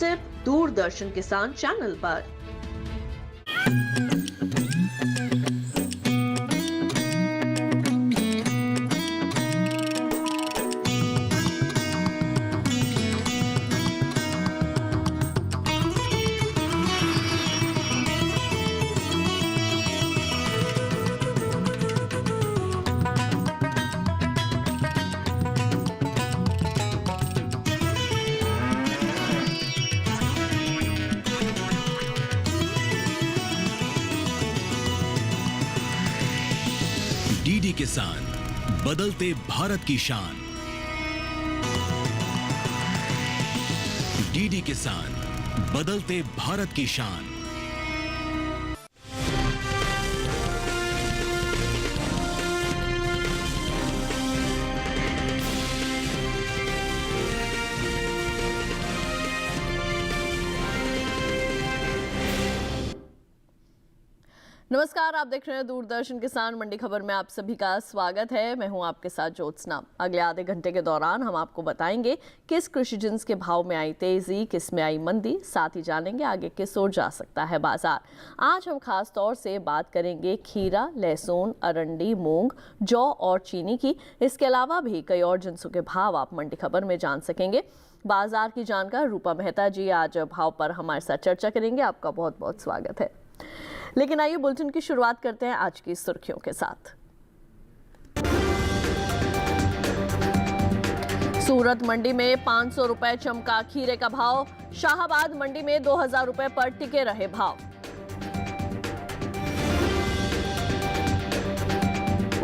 सिर्फ दूरदर्शन किसान चैनल पर। डीडी किसान, बदलते भारत की शान। डीडी किसान, बदलते भारत की शान। नमस्कार, आप देख रहे हैं दूरदर्शन किसान मंडी खबर में आप सभी का स्वागत है। मैं हूं आपके साथ ज्योत्सना। अगले आधे घंटे के दौरान हम आपको बताएंगे किस कृषि जिन्स के भाव में आई तेजी, किस में आई मंदी, साथ ही जानेंगे आगे किस ओर जा सकता है बाजार। आज हम खास तौर से बात करेंगे खीरा, लहसुन, अरंडी, मूंग, जौ और चीनी की। इसके अलावा भी कई और जिन्सों के भाव आप मंडी खबर में जान सकेंगे। बाजार की जानकार रूपा मेहता जी आज भाव पर हमारे साथ चर्चा करेंगे। आपका बहुत बहुत स्वागत है। लेकिन आइए बुलेटिन की शुरुआत करते हैं आज की सुर्खियों के साथ। सूरत मंडी में 500 रुपए चमका खीरे का भाव। शाहाबाद मंडी में 2000 रुपए पर टिके रहे भाव।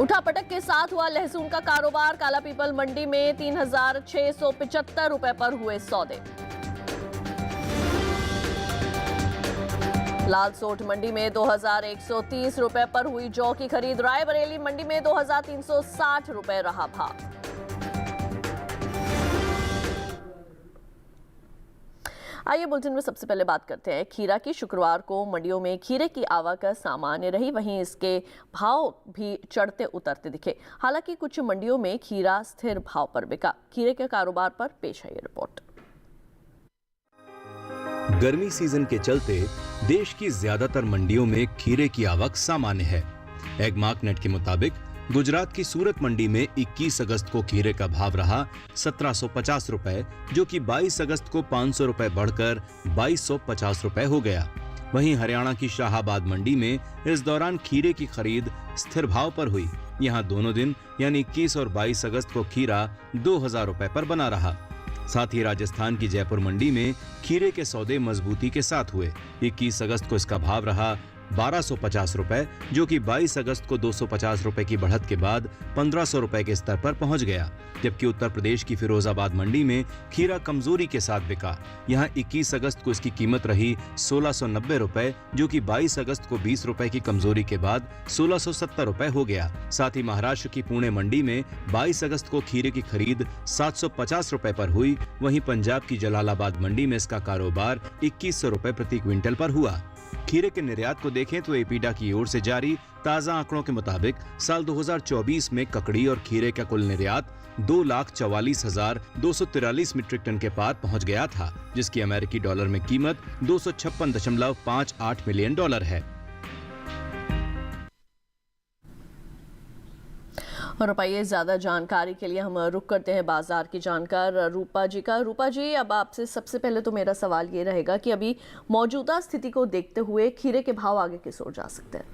उठापटक के साथ हुआ लहसुन का कारोबार। काला पीपल मंडी में 3675 रुपए पर हुए सौदे। लालसोट मंडी में 2130 रुपए पर हुई जौ की खरीद। रायबरेली मंडी में 2360 रुपए रहा भाव। आइए बुलेटिन में सबसे पहले बात करते हैं खीरा की। शुक्रवार को मंडियों में खीरे की आवक सामान्य रही, वहीं इसके भाव भी चढ़ते उतरते दिखे। हालांकि कुछ मंडियों में खीरा स्थिर भाव पर बिका। खीरे के कारोबार पर पेश है ये रिपोर्ट। गर्मी सीजन के चलते देश की ज्यादातर मंडियों में खीरे की आवक सामान्य है। एगमार्कनेट के मुताबिक गुजरात की सूरत मंडी में 21 अगस्त को खीरे का भाव रहा 1750 रुपए, जो कि 22 अगस्त को 500 रुपए बढ़कर 2250 रुपए हो गया। वहीं हरियाणा की शाहाबाद मंडी में इस दौरान खीरे की खरीद स्थिर भाव पर हुई। यहाँ दोनों दिन यानी 21 और 22 अगस्त को खीरा 2000 रुपए पर बना रहा। साथ ही राजस्थान की जयपुर मंडी में खीरे के सौदे मजबूती के साथ हुए। 21 अगस्त को इसका भाव रहा 1250 रुपए, जो कि 22 अगस्त को 250 रुपए की बढ़त के बाद 1500 रुपए के स्तर पर पहुंच गया। जबकि उत्तर प्रदेश की फिरोजाबाद मंडी में खीरा कमजोरी के साथ बिका। यहां 21 अगस्त को इसकी कीमत रही 1690 रुपए, जो कि 22 अगस्त को 20 रुपए की कमजोरी के बाद 1670 रुपए हो गया। साथ ही महाराष्ट्र की पुणे मंडी में 22 अगस्त को खीरे की खरीद 750 रुपए पर हुई। वहीं पंजाब की जलालाबाद मंडी में इसका कारोबार 2100 रुपए प्रति क्विंटल पर हुआ। खीरे के निर्यात को देखें तो एपीडा की ओर से जारी ताजा आंकड़ों के मुताबिक साल 2024 में ककड़ी और खीरे का कुल निर्यात 2,44,243 मीट्रिक टन के पार पहुंच गया था, जिसकी अमेरिकी डॉलर में कीमत 256.58 मिलियन डॉलर है। और आइए ज्यादा जानकारी के लिए हम रुक करते हैं बाजार की जानकार रूपा जी का। रूपा जी, अब आपसे सबसे पहले तो मेरा सवाल ये रहेगा कि अभी मौजूदा स्थिति को देखते हुए खीरे के भाव आगे किस ओर जा सकते हैं?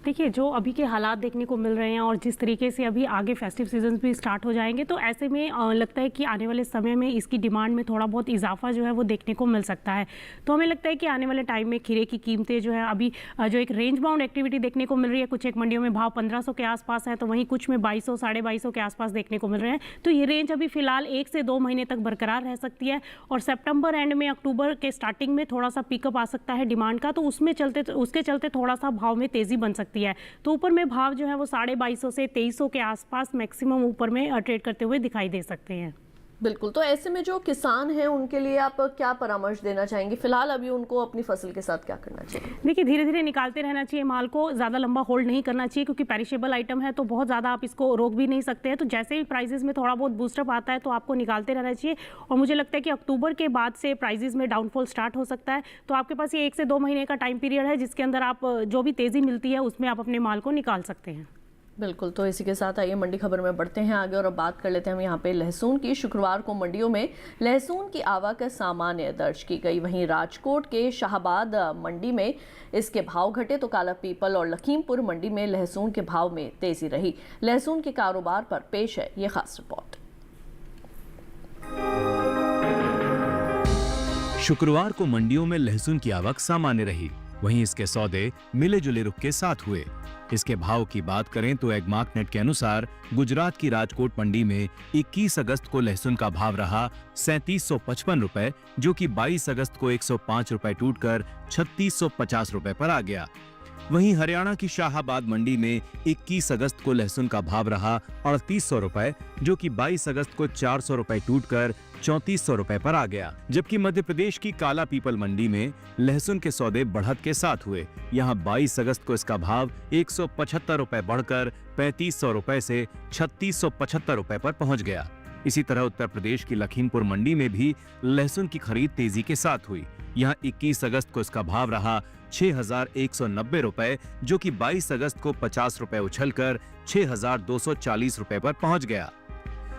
देखिए, जो अभी के हालात देखने को मिल रहे हैं और जिस तरीके से अभी आगे फेस्टिव सीजन भी स्टार्ट हो जाएंगे, तो ऐसे में लगता है कि आने वाले समय में इसकी डिमांड में थोड़ा बहुत इजाफा जो है वो देखने को मिल सकता है। तो हमें लगता है कि आने वाले टाइम में खीरे की कीमतें जो है अभी जो एक रेंज बाउंड एक्टिविटी देखने को मिल रही है। कुछ एक मंडियों में भाव 1500 के आसपास है, तो वहीं कुछ में 2200 2250 के आसपास देखने को मिल रहे हैं। तो ये रेंज अभी फिलहाल 1 से 2 महीने तक बरकरार रह सकती है और सितंबर एंड में अक्टूबर के स्टार्टिंग में थोड़ा सा पिकअप आ सकता है डिमांड का, तो उसके चलते थोड़ा सा भाव में तेजी बन सकती है। तो ऊपर में भाव जो है वो 2250 से 2300 के आसपास मैक्सिमम ऊपर में ट्रेड करते हुए दिखाई दे सकते हैं। बिल्कुल, तो ऐसे में जो किसान हैं उनके लिए आप क्या परामर्श देना चाहेंगे? फिलहाल अभी उनको अपनी फसल के साथ क्या करना चाहिए? देखिए, धीरे धीरे निकालते रहना चाहिए माल को, ज़्यादा लंबा होल्ड नहीं करना चाहिए क्योंकि पेरिशेबल आइटम है तो बहुत ज़्यादा आप इसको रोक भी नहीं सकते हैं। तो जैसे ही प्राइसेस में थोड़ा बहुत बूस्टअप आता है तो आपको निकालते रहना चाहिए। और मुझे लगता है कि अक्टूबर के बाद से प्राइसेस में डाउनफॉल स्टार्ट हो सकता है, तो आपके पास ये 1 से 2 महीने का टाइम पीरियड है जिसके अंदर आप जो भी तेज़ी मिलती है उसमें आप अपने माल को निकाल सकते हैं। बिल्कुल, तो इसी के साथ आइए मंडी खबर में बढ़ते हैं आगे और अब बात कर लेते हैं हम यहाँ पे लहसुन की। शुक्रवार को मंडियों में लहसुन की आवक सामान्य दर्ज की गई। वहीं राजकोट के शाहबाद मंडी में इसके भाव घटे तो काला पीपल और लखीमपुर मंडी में लहसुन के भाव में तेजी रही। लहसुन के कारोबार पर पेश है ये खास रिपोर्ट। शुक्रवार को मंडियों में लहसुन की आवक सामान्य रही, वहीं इसके सौदे मिले जुले रुख के साथ हुए। इसके भाव की बात करें तो एगमार्कनेट के अनुसार गुजरात की राजकोट मंडी में 21 अगस्त को लहसुन का भाव रहा 3755 रुपए, जो कि 22 अगस्त को 105 रुपए टूटकर 3650 रुपए पर आ गया। वहीं हरियाणा की शाहाबाद मंडी में 21 अगस्त को लहसुन का भाव रहा 3800 रुपए, जो कि 22 अगस्त को 400 रुपए टूटकर 3400 रुपए पर आ गया। जबकि मध्य प्रदेश की काला पीपल मंडी में लहसुन के सौदे बढ़त के साथ हुए। यहां 22 अगस्त को इसका भाव 175 रुपए बढ़कर 3500 रुपए से 3675 रुपए पर पहुंच गया। इसी तरह उत्तर प्रदेश की लखीमपुर मंडी में भी लहसुन की खरीद तेजी के साथ हुई। यहां 21 अगस्त को इसका भाव रहा 6190 रुपए, जो कि 22 अगस्त को 50 रुपए उछलकर 6240 रुपए पर पहुंच गया।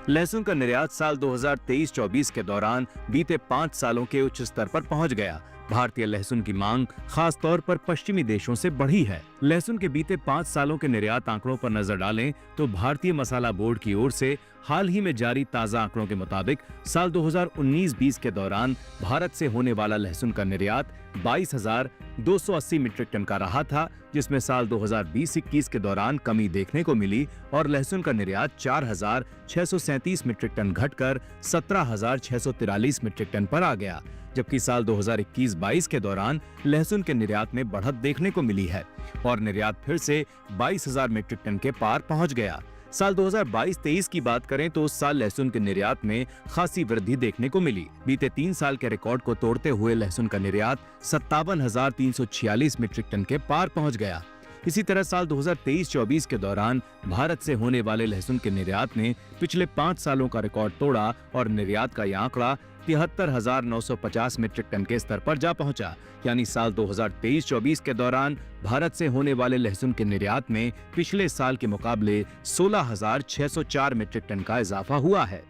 लहसुन का निर्यात साल 2023-24 के दौरान बीते 5 सालों के उच्च स्तर पर पहुंच गया। भारतीय लहसुन की मांग खास तौर पर पश्चिमी देशों से बढ़ी है। लहसुन के बीते 5 सालों के निर्यात आंकड़ों पर नजर डालें तो भारतीय मसाला बोर्ड की ओर से हाल ही में जारी ताजा आंकड़ों के मुताबिक साल 2019-20 के दौरान भारत से होने वाला लहसुन का निर्यात 22,280 मीट्रिक टन का रहा था, जिसमें साल 2020-21 के दौरान कमी देखने को मिली और लहसुन का निर्यात 4,637 मीट्रिक टन घटकर 17,643 मीट्रिक टन पर आ गया। जबकि साल 2021-22 के दौरान लहसुन के निर्यात में बढ़त देखने को मिली है और निर्यात फिर से 22,000 मीट्रिक टन के पार पहुंच गया। साल 2022-23 की बात करें तो उस साल लहसुन के निर्यात में खासी वृद्धि देखने को मिली। बीते 3 साल के रिकॉर्ड को तोड़ते हुए लहसुन का निर्यात 57,346 मीट्रिक टन के पार पहुंच गया। इसी तरह साल 2023-24 के दौरान भारत से होने वाले लहसुन के निर्यात ने पिछले 5 सालों का रिकॉर्ड तोड़ा और निर्यात का यह आंकड़ा 73,950 मीट्रिक टन के स्तर पर जा पहुंचा। यानी साल 2023-24 के दौरान भारत से होने वाले लहसुन के निर्यात में पिछले साल के मुकाबले 16,604 मीट्रिक टन का इजाफा हुआ है।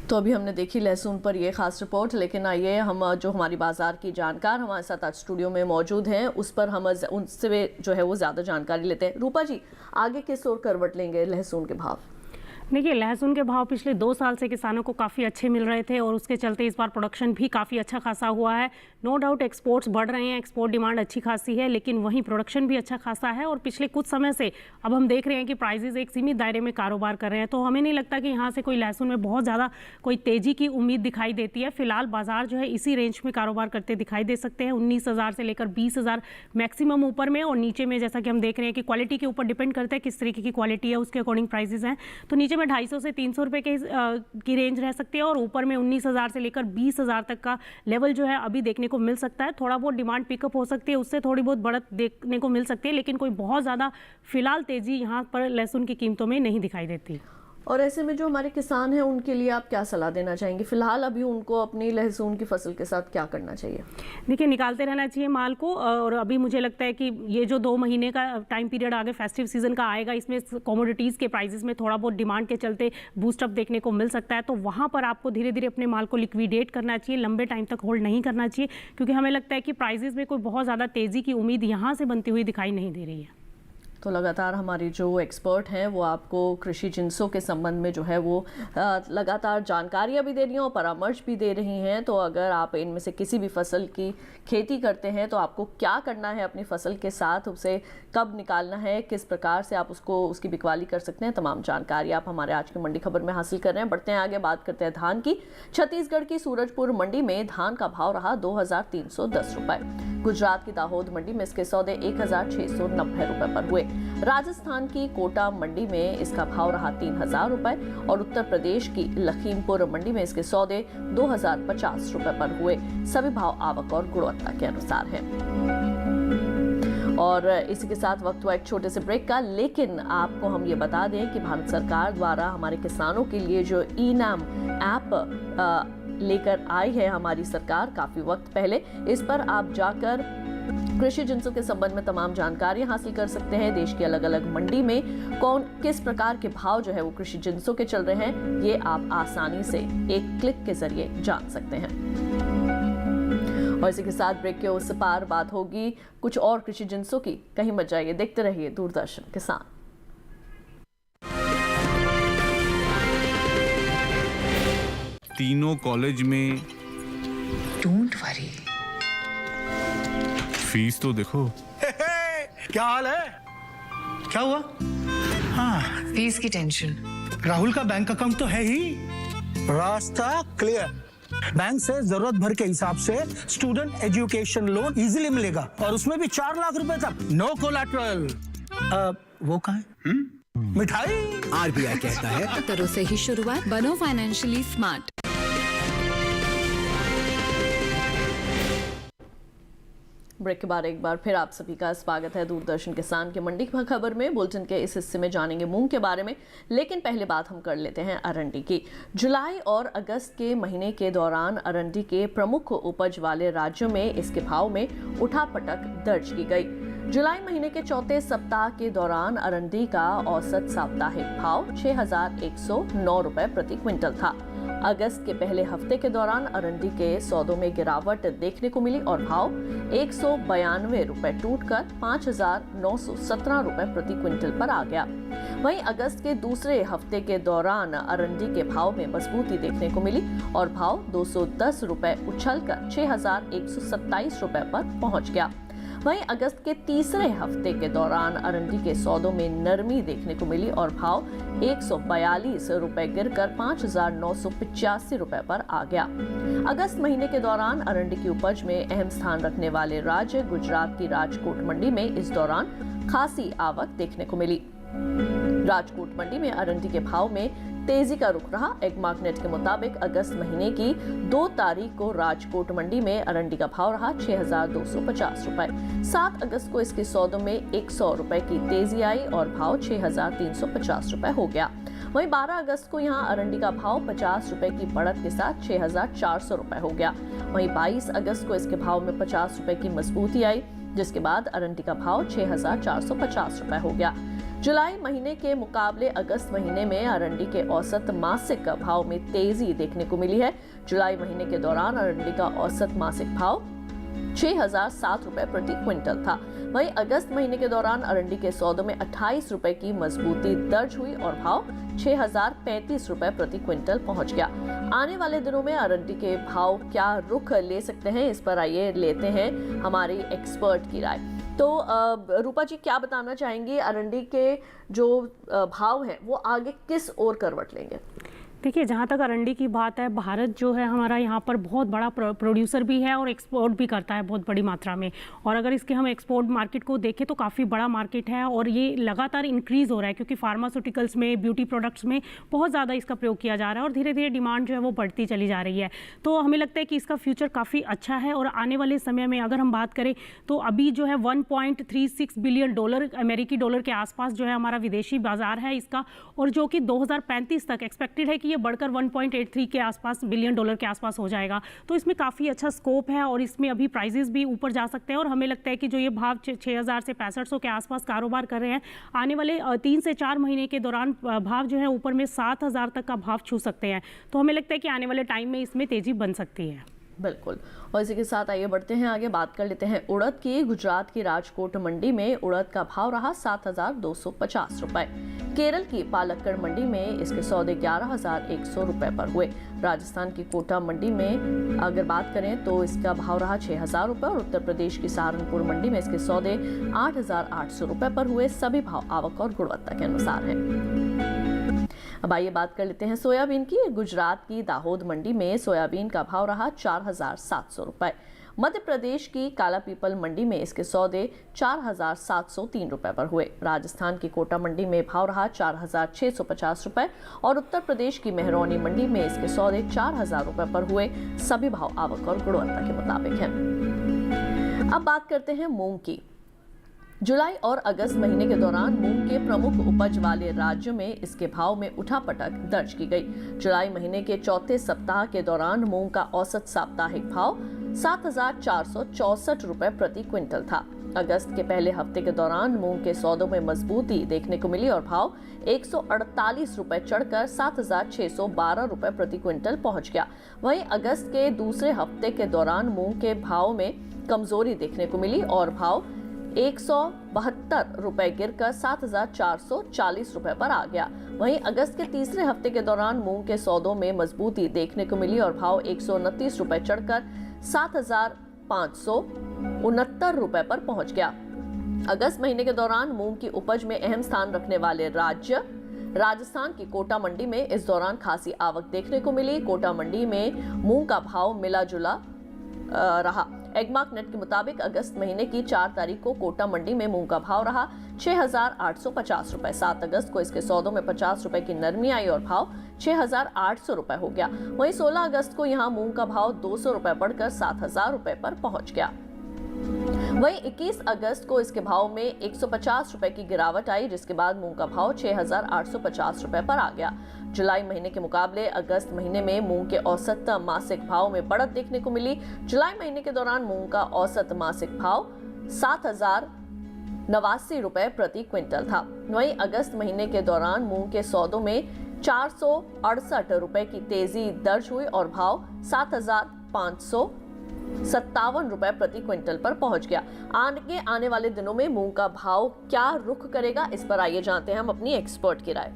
तो अभी हमने देखी लहसुन पर ये खास रिपोर्ट, लेकिन आइए हम जो हमारी बाजार की जानकार हमारे साथ आज स्टूडियो में मौजूद हैं उस पर हम उनसे जो है वो ज़्यादा जानकारी लेते हैं। रूपा जी, आगे किस ओर करवट लेंगे लहसुन के भाव? देखिए, लहसुन के भाव पिछले 2 साल से किसानों को काफ़ी अच्छे मिल रहे थे और उसके चलते इस बार प्रोडक्शन भी काफ़ी अच्छा खासा हुआ है। नो डाउट एक्सपोर्ट्स बढ़ रहे हैं, एक्सपोर्ट डिमांड अच्छी खासी है, लेकिन वहीं प्रोडक्शन भी अच्छा खासा है और पिछले कुछ समय से अब हम देख रहे हैं कि प्राइजेज एक सीमित दायरे में कारोबार कर रहे हैं। तो हमें नहीं लगता कि यहाँ से कोई लहसुन में बहुत ज़्यादा कोई तेज़ी की उम्मीद दिखाई देती है। फिलहाल बाजार जो है इसी रेंज में कारोबार करते दिखाई दे सकते हैं, 19,000 से लेकर 20,000 मैक्सिमम ऊपर में और नीचे में, जैसा कि हम देख रहे हैं कि क्वालिटी के ऊपर डिपेंड करता है किस तरीके की क्वालिटी है, उसके अकॉर्डिंग प्राइजेज हैं। तो नीचे में 250 से 300 रुपए की रेंज रह सकती है और ऊपर में 19,000 से लेकर 20,000 तक का लेवल जो है अभी देखने को मिल सकता है। थोड़ा बहुत डिमांड पिकअप हो सकती है, उससे थोड़ी बहुत बढ़त देखने को मिल सकती है, लेकिन कोई बहुत ज़्यादा फिलहाल तेजी यहाँ पर लहसुन की कीमतों में नहीं दिखाई देती। और ऐसे में जो हमारे किसान हैं उनके लिए आप क्या सलाह देना चाहेंगे? फिलहाल अभी उनको अपनी लहसुन की फसल के साथ क्या करना चाहिए? देखिए, निकालते रहना चाहिए माल को और अभी मुझे लगता है कि ये जो 2 महीने का टाइम पीरियड आगे फेस्टिव सीजन का आएगा, इसमें कमोडिटीज़ के प्राइसेस में थोड़ा बहुत डिमांड के चलते बूस्टअप देखने को मिल सकता है। तो वहाँ पर आपको धीरे धीरे अपने माल को लिक्विडेट करना चाहिए, लंबे टाइम तक होल्ड नहीं करना चाहिए, क्योंकि हमें लगता है कि प्राइजेस में कोई बहुत ज़्यादा तेज़ी की उम्मीद यहाँ से बनती हुई दिखाई नहीं दे रही है। तो लगातार हमारी जो एक्सपर्ट हैं वो आपको कृषि जिन्सों के संबंध में जो है वो लगातार जानकारियाँ भी दे रही हैं और परामर्श भी दे रही हैं। तो अगर आप इनमें से किसी भी फसल की खेती करते हैं तो आपको क्या करना है अपनी फसल के साथ, उसे कब निकालना है, किस प्रकार से आप उसकी बिकवाली कर सकते हैं, तमाम जानकारी आप हमारे आज की मंडी खबर में हासिल कर रहे हैं। बढ़ते हैं आगे, बात करते हैं धान की। छत्तीसगढ़ की सूरजपुर मंडी में धान का भाव रहा 2,310 रुपए। गुजरात की दाहोद मंडी में इसके सौदे 1,690 रुपए पर हुए। राजस्थान की कोटा मंडी में इसका भाव रहा 3,000 रुपए और उत्तर प्रदेश की लखीमपुर मंडी में इसके सौदे 2,050 रुपए पर हुए। सभी भाव आवक और गुणवत्ता के अनुसार हैं। और इसी के साथ वक्त हुआ एक छोटे से ब्रेक का, लेकिन आपको हम ये बता दें कि भारत सरकार द्वारा हमारे किसानों के लिए जो ई-नाम ऐप लेकर आई है हमारी सरकार काफी वक्त पहले, इस पर आप जाकर कृषि जिंसों के संबंध में तमाम जानकारी हासिल कर सकते हैं। देश की अलग अलग मंडी में किस प्रकार के भाव जो है वो कृषि जिंसों के चल रहे हैं, ये आप आसानी से एक क्लिक के जरिए जान सकते हैं। और इसी के साथ ब्रेक के उस पार बात होगी कुछ और कृषि जिंसों की। कहीं मत जाइए, देखते रहिए दूरदर्शन किसान। तीनों कॉलेज में डोंट वरी, फीस तो देखो। क्या हाल है? क्या हुआ? हाँ, फीस की टेंशन। राहुल का बैंक अकाउंट तो है ही, रास्ता क्लियर। बैंक से जरूरत भर के हिसाब से स्टूडेंट एजुकेशन लोन इजीली मिलेगा और उसमें भी 4 लाख रुपए तक, नो कोलैटरल। वो कहाँ है? मिठाई। आरबीआई कहता है करो से ही शुरुआत, बनो फाइनेंशियली स्मार्ट। ब्रेक के बाद एक बार फिर आप सभी का स्वागत है दूरदर्शन किसान के मंडी की खबर में। बुलेटिन के इस हिस्से में जानेंगे मूंग के बारे में, लेकिन पहले बात हम कर लेते हैं अरंडी की। जुलाई और अगस्त के महीने के दौरान अरंडी के प्रमुख उपज वाले राज्यों में इसके भाव में उठापटक दर्ज की गई। जुलाई महीने के चौथे सप्ताह के दौरान अरंडी का औसत साप्ताहिक भाव 6,109 रुपए प्रति क्विंटल था। अगस्त के पहले हफ्ते के दौरान अरंडी के सौदों में गिरावट देखने को मिली और भाव 192 रुपए टूटकर 5,917 रुपए प्रति क्विंटल पर आ गया। वहीं अगस्त के दूसरे हफ्ते के दौरान अरंडी के भाव में मजबूती देखने को मिली और भाव 210 रुपए उछलकर 6,127 रुपए पर पहुंच गया। वहीं अगस्त के तीसरे हफ्ते के दौरान अरंडी के सौदों में नरमी देखने को मिली और भाव 142 रुपए गिरकर 5,985 रुपए पर आ गया। अगस्त महीने के दौरान अरंडी की उपज में अहम स्थान रखने वाले राज्य गुजरात की राजकोट मंडी में इस दौरान खासी आवक देखने को मिली। राजकोट मंडी में अरंडी के भाव में तेजी का रुख रहा। एगमार्कनेट के मुताबिक अगस्त महीने की 2 तारीख को राजकोट मंडी में अरंडी का भाव रहा 6,250 रुपए। 7 अगस्त को इसके सौदों में 100 रुपए की तेजी आई और भाव 6,350 रुपए हो गया। वहीं 12 अगस्त को यहां अरंडी का भाव 50 रुपए की बढ़त के साथ 6,400 रुपए हो गया। वहीं 22 अगस्त को इसके भाव में 50 रुपए की मजबूती आई, जिसके बाद अरंडी का भाव 6,450 रुपए हो गया। जुलाई महीने के मुकाबले अगस्त महीने में अरंडी के औसत मासिक भाव में तेजी देखने को मिली है। जुलाई महीने के दौरान अरंडी का औसत मासिक भाव 6,007 रुपए प्रति क्विंटल था। वहीं अगस्त महीने के दौरान अरंडी के सौदों में 28 रुपए की मजबूती दर्ज हुई और भाव 6,035 रुपए प्रति क्विंटल पहुंच गया। आने वाले दिनों में अरंडी के भाव क्या रुख ले सकते हैं, इस पर आइए लेते हैं हमारी एक्सपर्ट की राय। तो रूपा जी क्या बताना चाहेंगी, अरंडी के जो भाव हैं वो आगे किस ओर करवट लेंगे? देखिए, जहाँ तक अरंडी की बात है, भारत जो है हमारा यहाँ पर बहुत बड़ा प्रोड्यूसर भी है और एक्सपोर्ट भी करता है बहुत बड़ी मात्रा में। और अगर इसके हम एक्सपोर्ट मार्केट को देखें तो काफ़ी बड़ा मार्केट है और ये लगातार इंक्रीज़ हो रहा है, क्योंकि फार्मास्यूटिकल्स में, ब्यूटी प्रोडक्ट्स में बहुत ज़्यादा इसका प्रयोग किया जा रहा है और धीरे धीरे डिमांड जो है वो बढ़ती चली जा रही है। तो हमें लगता है कि इसका फ्यूचर काफ़ी अच्छा है। और आने वाले समय में अगर हम बात करें तो अभी जो है 1.36 बिलियन डॉलर अमेरिकी डॉलर के आसपास जो है हमारा विदेशी बाजार है इसका, और जो कि 2035 तक एक्सपेक्टेड है कि ये बढ़कर 1.83 के आसपास बिलियन डॉलर के आसपास हो जाएगा। तो इसमें काफ़ी अच्छा स्कोप है और इसमें अभी प्राइजेस भी ऊपर जा सकते हैं। और हमें लगता है कि जो ये भाव 6,000 से 6,500 के आसपास कारोबार कर रहे हैं, आने वाले 3 से 4 महीने के दौरान भाव जो है ऊपर में 7,000 तक का भाव छू सकते हैं। तो हमें लगता है कि आने वाले टाइम में इसमें तेजी बन सकती है। बिल्कुल। और इसी के साथ आइए बढ़ते हैं आगे, बात कर लेते हैं उड़द की। गुजरात की राजकोट मंडी में उड़द का भाव रहा 7,250 रुपए। केरल की पालक्कड़ मंडी में इसके सौदे 11,100 रुपए पर हुए। राजस्थान की कोटा मंडी में अगर बात करें तो इसका भाव रहा 6,000 रुपए और उत्तर प्रदेश की सहारनपुर मंडी में इसके सौदे 8,800 रुपए पर हुए। सभी भाव आवक और गुणवत्ता के अनुसार हैं। अब आइए बात कर लेते हैं सोयाबीन की। गुजरात की दाहोद मंडी में सोयाबीन का भाव रहा 4,700 रुपए। मध्य प्रदेश की काला पीपल मंडी में इसके सौदे 4,703 रुपए पर हुए। राजस्थान की कोटा मंडी में भाव रहा 4,650 रुपए और उत्तर प्रदेश की मेहरौनी मंडी में इसके सौदे 4,000 रुपए पर हुए। सभी भाव आवक और गुणवत्ता के मुताबिक हैं। अब बात करते हैं मूंग की। जुलाई और अगस्त महीने के दौरान मूंग के प्रमुख उपज वाले राज्यों में इसके भाव में उठापटक दर्ज की गई। जुलाई महीने के चौथे सप्ताह के दौरान मूंग का औसत साप्ताहिक भाव 7,464 रुपए प्रति क्विंटल था। अगस्त के पहले हफ्ते के दौरान मूंग के सौदों में मजबूती देखने को मिली और भाव 148 रुपए चढ़कर 7,612 रुपए प्रति क्विंटल पहुंच गया। वहीं अगस्त के दूसरे हफ्ते के दौरान मूंग के भाव में कमजोरी देखने को मिली और भाव 172 रुपए गिरकर 7,440 रुपए पर आ गया। वहीं अगस्त के तीसरे हफ्ते के दौरान मूंग के सौदों में मजबूती देखने को मिली और भाव 129 रुपए चढ़कर 7,569 रुपए पर पहुंच गया। अगस्त महीने के दौरान मूंग की उपज में अहम स्थान रखने वाले राज्य राजस्थान की कोटा मंडी में इस दौरान खासी आवक देखने को मिली। कोटा मंडी में मूंग का भाव मिला जुला रहा। एगमार्क नेट के मुताबिक अगस्त महीने की 4 तारीख को कोटा मंडी में मूंग का भाव रहा 6,850 रुपए। 7 अगस्त को इसके सौदों में 50 रुपए की नरमी आई और भाव 6,800 रुपए हो गया। वहीं 16 अगस्त को यहां मूंग का भाव 200 रुपए बढ़कर 7,000 रुपए पर पहुंच गया। वहीं 21 अगस्त को इसके भाव में 150 रुपए की गिरावट आई, जिसके बाद मूंग का भाव 6,850 रुपए पर आ गया। जुलाई महीने के मुकाबले अगस्त महीने में मूंग के औसत मासिक भाव में बढ़त देखने को मिली। जुलाई महीने के दौरान मूंग का औसत मासिक भाव 7,089 रुपए प्रति क्विंटल था। वहीं अगस्त महीने के दौरान मूंग के सौदों में 468 रुपए की तेजी दर्ज हुई और भाव 7,557 रुपए प्रति क्विंटल पर पहुंच गया। आगे आने वाले दिनों में मूंग का भाव क्या रुख करेगा, इस पर आइए जानते हैं हम अपनी एक्सपर्ट की राय।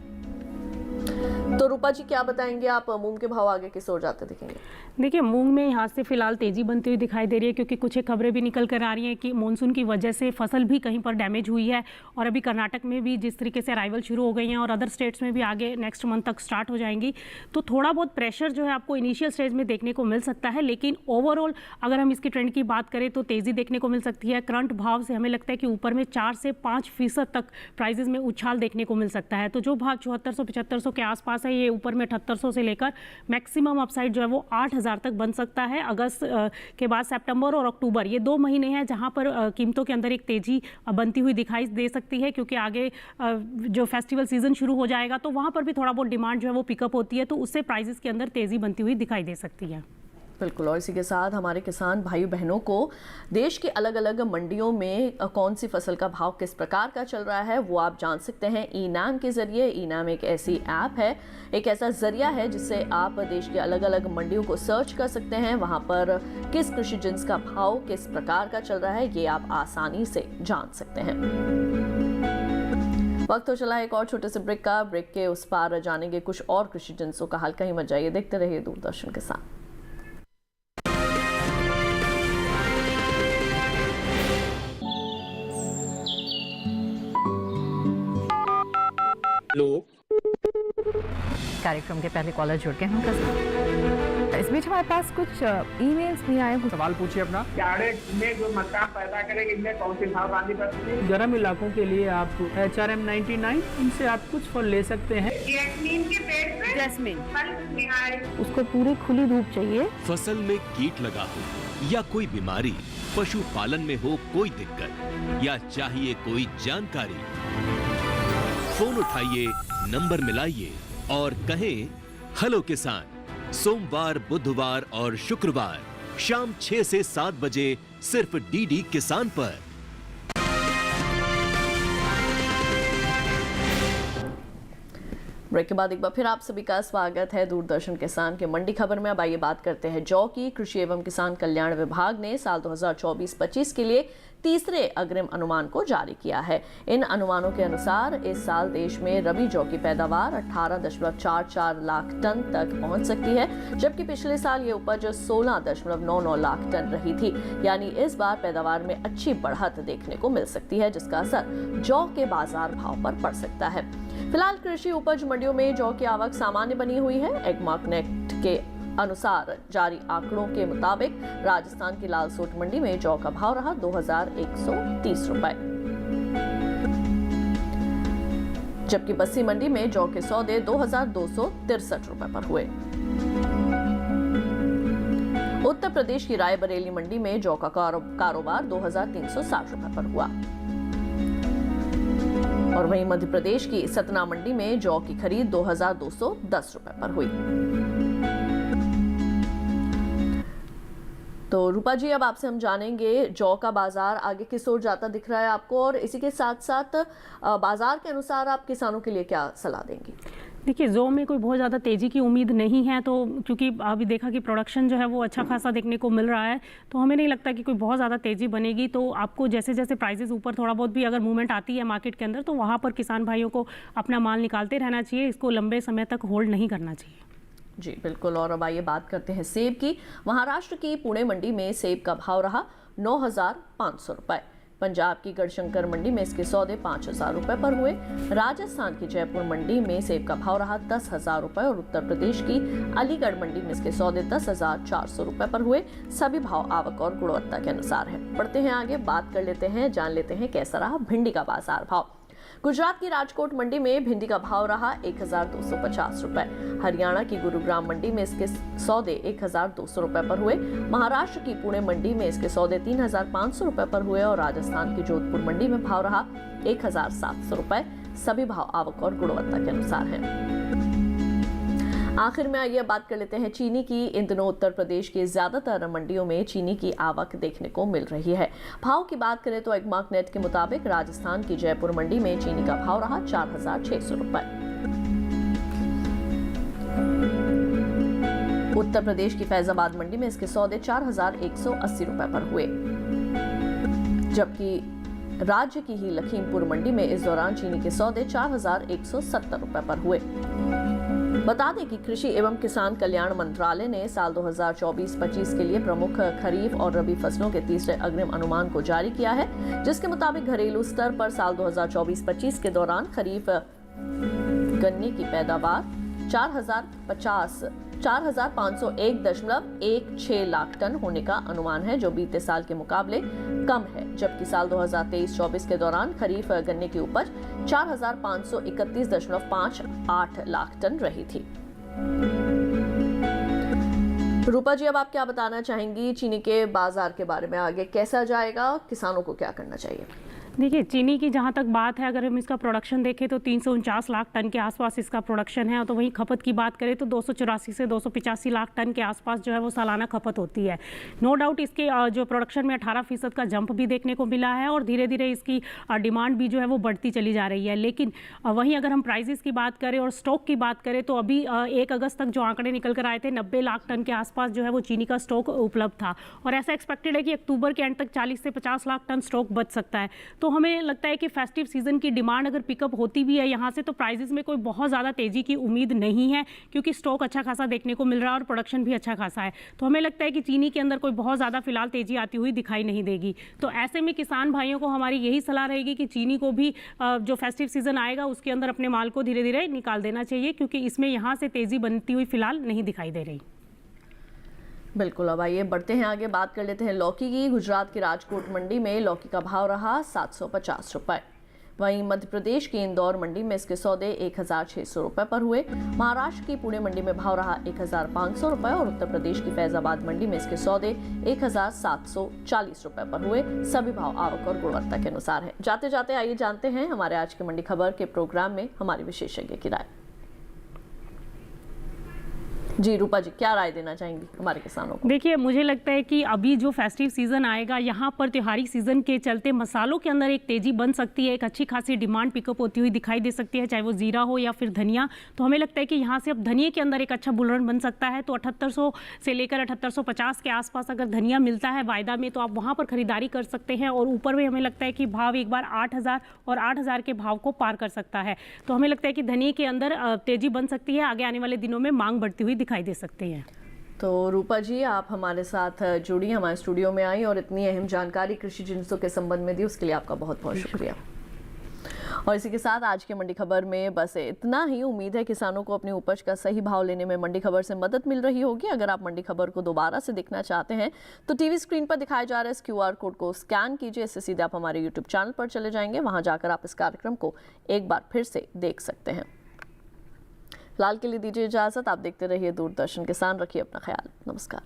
तो रूपा जी क्या बताएंगे आप, मूंग के भाव आगे किस ओर जाते दिखेंगे? देखिए, मूंग में यहाँ से फिलहाल तेजी बनती हुई दिखाई दे रही है, क्योंकि कुछ एक खबरें भी निकल कर आ रही हैं कि मानसून की वजह से फसल भी कहीं पर डैमेज हुई है और अभी कर्नाटक में भी जिस तरीके से अराइवल शुरू हो गई हैं और अदर स्टेट्स में भी आगे नेक्स्ट मंथ तक स्टार्ट हो जाएंगी, तो थोड़ा बहुत प्रेशर जो है आपको इनिशियल स्टेज में देखने को मिल सकता है। लेकिन ओवरऑल अगर हम इसकी ट्रेंड की बात करें तो तेजी देखने को मिल सकती है। करंट भाव से हमें लगता है कि ऊपर में 4 से 5% तक प्राइजेस में उछाल देखने को मिल सकता है। तो जो भाव 7400-7500 के आसपास है, ये ऊपर में 7800 से लेकर मैक्सिमम अपसाइड जो है वो 8000 तक बन सकता है। अगस्त के बाद सितंबर और अक्टूबर, ये 2 महीने हैं जहां पर कीमतों के अंदर एक तेजी बनती हुई दिखाई दे सकती है, क्योंकि आगे जो फेस्टिवल सीजन शुरू हो जाएगा तो वहां पर भी थोड़ा बहुत डिमांड जो है वो पिकअप होती है, तो उससे प्राइजेस के अंदर तेजी बनती हुई दिखाई दे सकती है। बिल्कुल। और इसी के साथ हमारे किसान भाई बहनों को देश की अलग अलग मंडियों में कौन सी फसल का भाव किस प्रकार का चल रहा है वो आप जान सकते हैं ई-नाम के जरिए। ई-नाम एक ऐसी ऐप है, एक ऐसा जरिया है जिससे आप देश की अलग अलग मंडियों को सर्च कर सकते हैं। वहां पर किस कृषि जिन्स का भाव किस प्रकार का चल रहा है ये आप आसानी से जान सकते हैं। वक्त हो चला एक और छोटे से ब्रेक का। ब्रेक के उस पार जानेंगे कुछ और कृषि जिन्सों का हाल। कहीं मत जाइए, देखते रहिए दूरदर्शन के साथ। कार्यक्रम के पहले कॉलर जुड़ गए हैं। इस बीच हमारे पास कुछ ईमेल्स भी आए हैं। सवाल पूछिए अपना। में जो मक्का पैदा करेंगे इनमें कौन सी खाद डालनी पड़ती है? गर्म इलाकों के लिए आप HRM 99, इनसे आप कुछ फल ले सकते हैं। जैस्मीन के पेड़ पे जैस्मीन उसको पूरी खुली धूप चाहिए। फसल में कीट लगा हो या कोई बीमारी, पशुपालन में हो कोई दिक्कत या चाहिए कोई जानकारी, फोन उठाइए, नंबर मिलाइए और कहें हेलो किसान। सोमवार, बुधवार और शुक्रवार शाम 6 से 7 बजे सिर्फ डीडी किसान पर। ब्रेक के बाद एक बार फिर आप सभी का स्वागत है दूरदर्शन किसान के मंडी खबर में। अब आइए बात करते हैं जौ की। कृषि एवं किसान कल्याण विभाग ने साल 2024-25 के लिए तीसरे अग्रिम अनुमान को जारी किया है। इन अनुमानों के अनुसार इस साल देश में रबी जौ की पैदावार 18.44 लाख टन तक पहुंच सकती है, जबकि पिछले साल ये उपज 16.99 लाख टन रही थी। यानी इस बार पैदावार में अच्छी बढ़त देखने को मिल सकती है, जिसका असर जौ के बाजार भाव पर पड़ सकता है। फिलहाल कृषि उपज मंडियों में जौ की आवक सामान्य बनी हुई है। एगमार्क नेट के अनुसार जारी आंकड़ों के मुताबिक राजस्थान की लालसोट मंडी में जौ का भाव रहा 2130 रुपए, जबकि बस्सी मंडी में जौ के सौदे 2263 रुपए पर हुए। उत्तर प्रदेश की रायबरेली मंडी में जौ का कारोबार 2360 रुपए पर हुआ और वहीं मध्य प्रदेश की सतना मंडी में जौ की खरीद 2210 रुपए पर हुई। तो रूपा जी, अब आपसे हम जानेंगे जौ का बाजार आगे किस ओर जाता दिख रहा है आपको, और इसी के साथ साथ बाजार के अनुसार आप किसानों के लिए क्या सलाह देंगी? देखिए, जौ में कोई बहुत ज़्यादा तेज़ी की उम्मीद नहीं है, तो क्योंकि अभी देखा कि प्रोडक्शन जो है वो अच्छा खासा देखने को मिल रहा है, तो हमें नहीं लगता कि कोई बहुत ज़्यादा तेज़ी बनेगी। तो आपको जैसे जैसे प्राइसेस ऊपर थोड़ा बहुत भी अगर मूवमेंट आती है मार्केट के अंदर, तो वहाँ पर किसान भाइयों को अपना माल निकालते रहना चाहिए, इसको लंबे समय तक होल्ड नहीं करना चाहिए। जी बिल्कुल। और अब आइए बात करते हैं सेब की। महाराष्ट्र की पुणे मंडी में सेब का भाव रहा 9500 रुपए। पंजाब की गढ़शंकर मंडी में इसके सौदे 5000 रुपए पर हुए। राजस्थान की जयपुर मंडी में सेब का भाव रहा 10,000 रुपए और उत्तर प्रदेश की अलीगढ़ मंडी में इसके सौदे 10,400 रुपए पर हुए। सभी भाव आवक और गुणवत्ता के अनुसार है। बढ़ते हैं आगे, बात कर लेते हैं, जान लेते हैं कैसा रहा भिंडी का बाजार भाव। गुजरात की राजकोट मंडी में भिंडी का भाव रहा 1250 रुपए। हरियाणा की गुरुग्राम मंडी में इसके सौदे 1200 रुपए पर हुए। महाराष्ट्र की पुणे मंडी में इसके सौदे 3500 रुपए पर हुए और राजस्थान की जोधपुर मंडी में भाव रहा 1700 रुपए। सभी भाव आवक और गुणवत्ता के अनुसार हैं। आखिर में आइए बात कर लेते हैं चीनी की। इन दिनों उत्तर प्रदेश की ज्यादातर मंडियों में चीनी की आवक देखने को मिल रही है। भाव की बात करें तो एगमार्क नेट के मुताबिक राजस्थान की जयपुर मंडी में चीनी का भाव रहा 4600 रुपए। उत्तर प्रदेश की फैजाबाद मंडी में इसके सौदे 4180 रुपए पर हुए, जबकि राज्य की ही लखीमपुर मंडी में इस दौरान चीनी के सौदे 4170 रुपए पर हुए। बता दें कि कृषि एवं किसान कल्याण मंत्रालय ने साल 2024-25 के लिए प्रमुख खरीफ और रबी फसलों के तीसरे अग्रिम अनुमान को जारी किया है, जिसके मुताबिक घरेलू स्तर पर साल 2024-25 के दौरान खरीफ गन्ने की पैदावार 4,501.16 लाख टन होने का अनुमान है, जो बीते साल के मुकाबले कम है, जबकि साल 2023-24 के दौरान खरीफ गन्ने की उपज 4,531.58 लाख टन रही थी। रूपा जी, अब आप क्या बताना चाहेंगी चीनी के बाजार के बारे में? आगे कैसा जाएगा, किसानों को क्या करना चाहिए? देखिए, चीनी की जहाँ तक बात है, अगर हम इसका प्रोडक्शन देखें तो 349 लाख टन के आसपास इसका प्रोडक्शन है, तो वहीं खपत की बात करें तो 284 से 285 लाख टन के आसपास जो है वो सालाना खपत होती है। नो डाउट इसके जो प्रोडक्शन में 18% का जंप भी देखने को मिला है और धीरे धीरे इसकी डिमांड भी जो है वो बढ़ती चली जा रही है। लेकिन वहीं अगर हम प्राइजेस की बात करें और स्टॉक की बात करें तो अभी 1 अगस्त तक जो आंकड़े निकल कर आए थे, 90 लाख टन के आसपास जो है वो चीनी का स्टॉक उपलब्ध था और ऐसा एक्सपेक्टेड है कि अक्टूबर के एंड तक 40 से 50 लाख टन स्टॉक बच सकता है। तो हमें लगता है कि फेस्टिव सीजन की डिमांड अगर पिकअप होती भी है यहाँ से, तो प्राइजेस में कोई बहुत ज़्यादा तेजी की उम्मीद नहीं है, क्योंकि स्टॉक अच्छा खासा देखने को मिल रहा है और प्रोडक्शन भी अच्छा खासा है। तो हमें लगता है कि चीनी के अंदर कोई बहुत ज़्यादा फिलहाल तेजी आती हुई दिखाई नहीं देगी। तो ऐसे में किसान भाइयों को हमारी यही सलाह रहेगी कि चीनी को भी जो फेस्टिव सीजन आएगा उसके अंदर अपने माल को धीरे धीरे निकाल देना चाहिए, क्योंकि इसमें यहाँ से तेजी बनती हुई फिलहाल नहीं दिखाई दे रही। बिल्कुल। अब आइए बढ़ते हैं आगे, बात कर लेते हैं लौकी की। गुजरात की राजकोट मंडी में लौकी का भाव रहा 750 रुपए। वहीं मध्य प्रदेश की इंदौर मंडी में इसके सौदे 1600 रुपए पर हुए। महाराष्ट्र की पुणे मंडी में भाव रहा 1500 रुपए और उत्तर प्रदेश की फैजाबाद मंडी में इसके सौदे 1740 रुपए पर हुए। सभी भाव आवक और गुणवत्ता के अनुसार है। जाते जाते आइए जानते हैं हमारे आज के मंडी खबर के प्रोग्राम में हमारे विशेषज्ञ की राय। जी रूपा जी, क्या राय देना चाहेंगी हमारे किसानों को? देखिए, मुझे लगता है कि अभी जो फेस्टिव सीजन आएगा, यहाँ पर त्योहारी सीजन के चलते मसालों के अंदर एक तेजी बन सकती है, एक अच्छी खासी डिमांड पिकअप होती हुई दिखाई दे सकती है, चाहे वो जीरा हो या फिर धनिया। तो हमें लगता है कि यहाँ से अब धनिया के अंदर एक अच्छा बुलरन बन सकता है। तो 7800 से लेकर 7850 के आसपास अगर धनिया मिलता है वायदा में, तो आप वहाँ पर खरीदारी कर सकते हैं और ऊपर में हमें लगता है कि भाव एक बार 8000 और 8000 के भाव को पार कर सकता है। तो हमें लगता है कि धनिया के अंदर तेजी बन सकती है, आगे आने वाले दिनों में मांग बढ़ती हुई दिखाई दे सकती है। तो रूपा जी, आप हमारे साथ जुड़ी, हमारे स्टूडियो में आई और इतनी अहम जानकारी कृषि जिन्सों के संबंध में दी, उसके लिए आपका बहुत बहुत शुक्रिया। और इसी के साथ आज के मंडी खबर में बस इतना ही। उम्मीद है किसानों को अपनी उपज का सही भाव लेने में मंडी खबर से मदद मिल रही होगी। अगर आप मंडी खबर को दोबारा से देखना चाहते हैं तो टीवी स्क्रीन पर दिखाए जा रहे इस QR कोड को स्कैन कीजिए। इससे सीधे आप हमारे YouTube चैनल पर चले जाएंगे, वहां जाकर आप इस कार्यक्रम को एक बार फिर से देख सकते हैं। फिलहाल के लिए दीजिए इजाजत। आप देखते रहिए दूरदर्शन किसान। रखिए अपना ख्याल। नमस्कार।